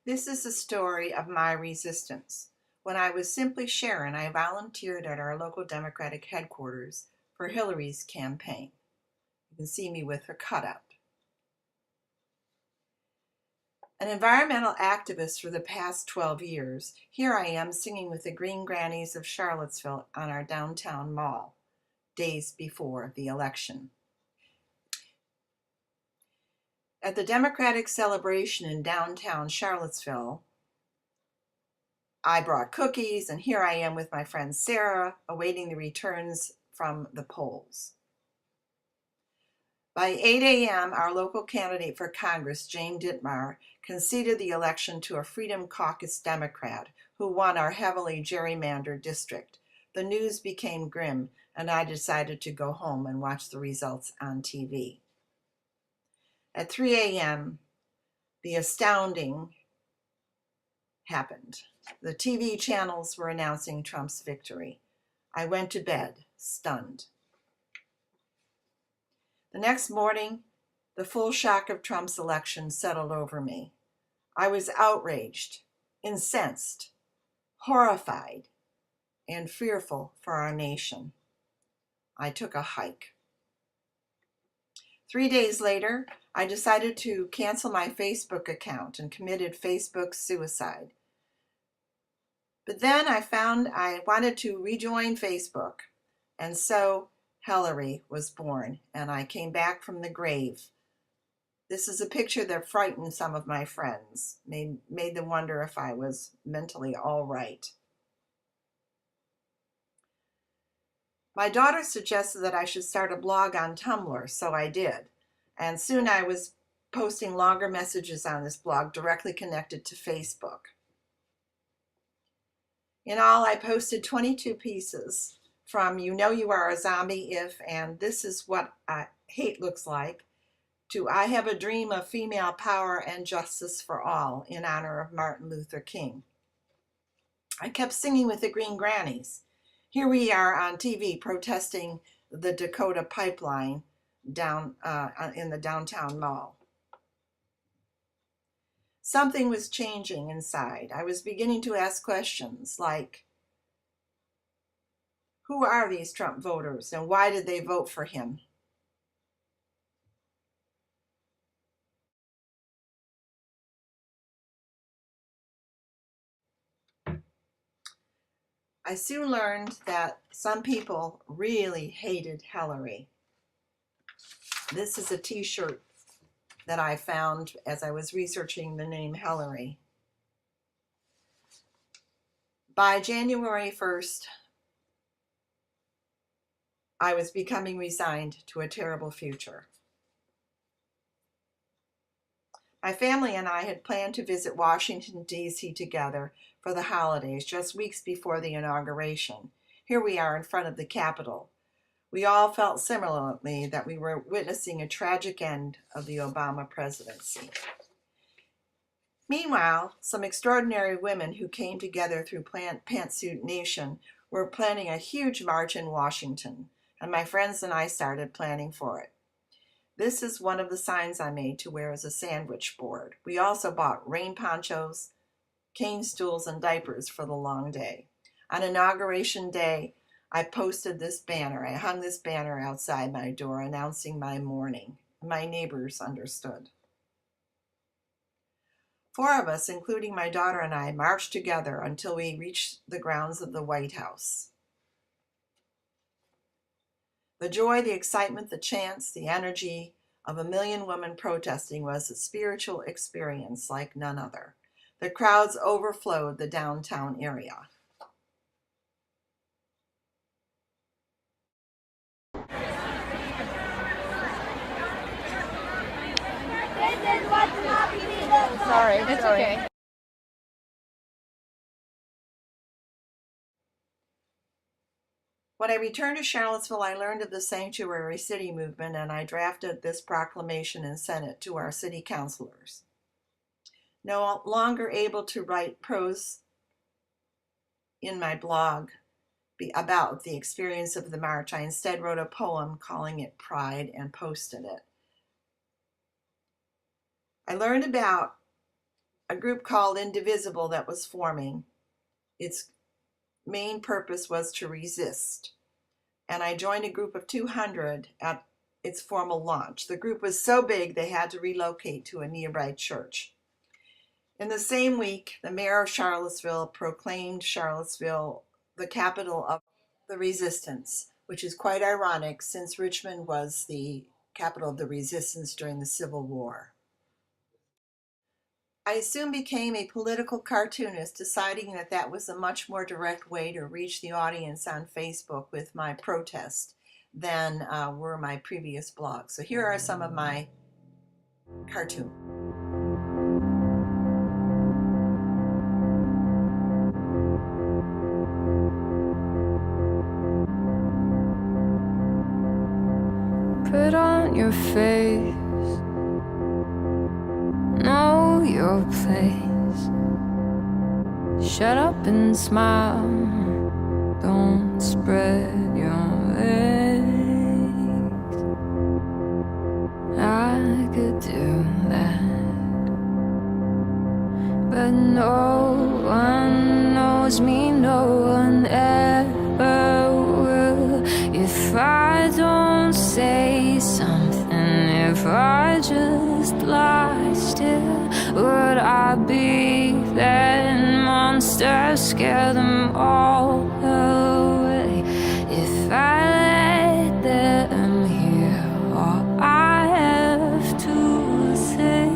This is the story of my resistance. When I was simply Sharon, I volunteered at our local Democratic headquarters for Hillary's campaign. You can see me with her cutout. An environmental activist for the past 12 years, here I am singing with the Green Grannies of Charlottesville on our downtown mall, days before the election. At the Democratic celebration in downtown Charlottesville, I brought cookies, and here I am with my friend Sarah, awaiting the returns from the polls. By 8 a.m., our local candidate for Congress, Jane Dittmar, conceded the election to a Freedom Caucus Democrat who won our heavily gerrymandered district. The news became grim, and I decided to go home and watch the results on TV. At 3 a.m., the astounding happened. The TV channels were announcing Trump's victory. I went to bed, stunned. The next morning, the full shock of Trump's election settled over me. I was outraged, incensed, horrified, and fearful for our nation. I took a hike. 3 days later, I decided to cancel my Facebook account and committed Facebook suicide. But then I found I wanted to rejoin Facebook, and so Hillary was born, and I came back from the grave. This is a picture that frightened some of my friends, made them wonder if I was mentally all right. My daughter suggested that I should start a blog on Tumblr, so I did. And soon I was posting longer messages on this blog directly connected to Facebook. In all, I posted 22 pieces, from "You Know You Are a Zombie If" and "This Is What Hate Looks Like" to "I Have a Dream of Female Power and Justice for All" in honor of Martin Luther King. I kept singing with the Green Grannies. Here we are on TV protesting the Dakota pipeline down in the downtown mall. Something was changing inside. I was beginning to ask questions like, who are these Trump voters and why did they vote for him? I soon learned that some people really hated Hillary. This is a t-shirt that I found as I was researching the name Hillary. By January 1st, I was becoming resigned to a terrible future. My family and I had planned to visit Washington, D.C. together for the holidays, just weeks before the inauguration. Here we are in front of the Capitol. We all felt similarly that we were witnessing a tragic end of the Obama presidency. Meanwhile, some extraordinary women who came together through Pantsuit Nation were planning a huge march in Washington, and my friends and I started planning for it. This is one of the signs I made to wear as a sandwich board. We also bought rain ponchos, cane stools, and diapers for the long day. On Inauguration Day, I posted this banner. I hung this banner outside my door announcing my mourning. My neighbors understood. 4 of us, including my daughter and I, marched together until we reached the grounds of the White House. The joy, the excitement, the chants, the energy of 1 million women protesting was a spiritual experience like none other. The crowds overflowed the downtown area. Sorry, it's okay. When I returned to Charlottesville, I learned of the Sanctuary City movement, and I drafted this proclamation and sent it to our city councilors. No longer able to write prose in my blog about the experience of the march, I instead wrote a poem calling it Pride and posted it. I learned about a group called Indivisible that was forming. Its main purpose was to resist. And I joined a group of 200 at its formal launch. The group was so big they had to relocate to a nearby church. In the same week, the mayor of Charlottesville proclaimed Charlottesville the capital of the resistance, which is quite ironic since Richmond was the capital of the resistance during the Civil War. I soon became a political cartoonist, deciding that that was a much more direct way to reach the audience on Facebook with my protest than were my previous blogs. So here are some of my cartoons. Put on your face, know your place. Shut up and smile, don't spread your legs. I could do that, but no one knows me, no one ever will. If I don't say something, if I just lie still, would I be that monster, scare them all away? If I let them hear all I have to say,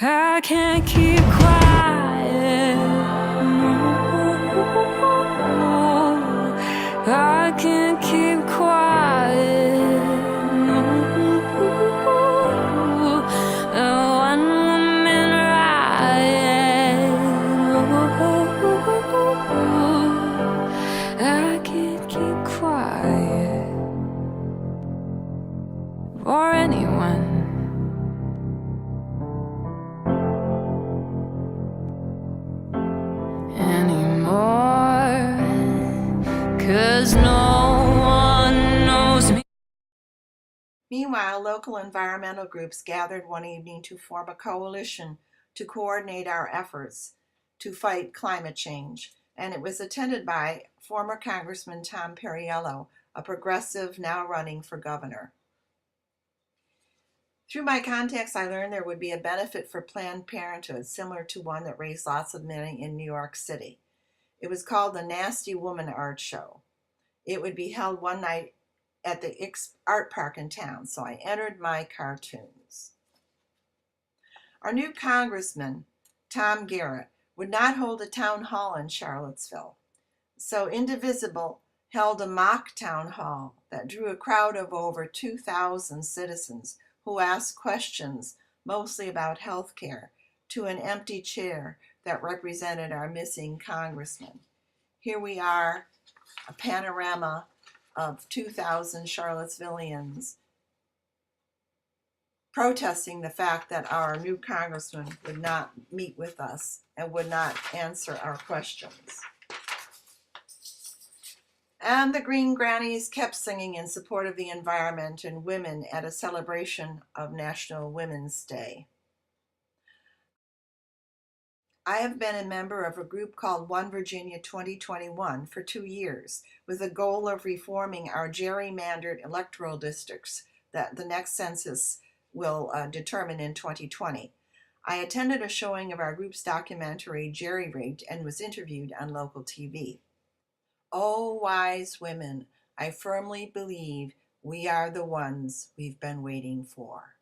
I can't keep quiet, I can't keep quiet. One woman riot, I can't keep quiet for anyone. Anymore, 'cause no one knows me. Meanwhile, local environmental groups gathered one evening to form a coalition to coordinate our efforts to fight climate change, and it was attended by former Congressman Tom Perriello, a progressive now running for governor. Through my contacts, I learned there would be a benefit for Planned Parenthood, similar to one that raised lots of money in New York City. It was called the Nasty Woman Art Show. It would be held one night at the art park in town, so I entered my cartoons. Our new congressman, Tom Garrett, would not hold a town hall in Charlottesville, so Indivisible held a mock town hall that drew a crowd of over 2,000 citizens who asked questions, mostly about health care, to an empty chair that represented our missing congressman. Here we are, a panorama of 2,000 Charlottesvillians protesting the fact that our new congressman would not meet with us and would not answer our questions. And the Green Grannies kept singing in support of the environment and women at a celebration of National Women's Day. I have been a member of a group called One Virginia 2021 for 2 years, with the goal of reforming our gerrymandered electoral districts that the next census will determine in 2020. I attended a showing of our group's documentary, Jerry Rigged, and was interviewed on local TV. Oh, wise women, I firmly believe we are the ones we've been waiting for.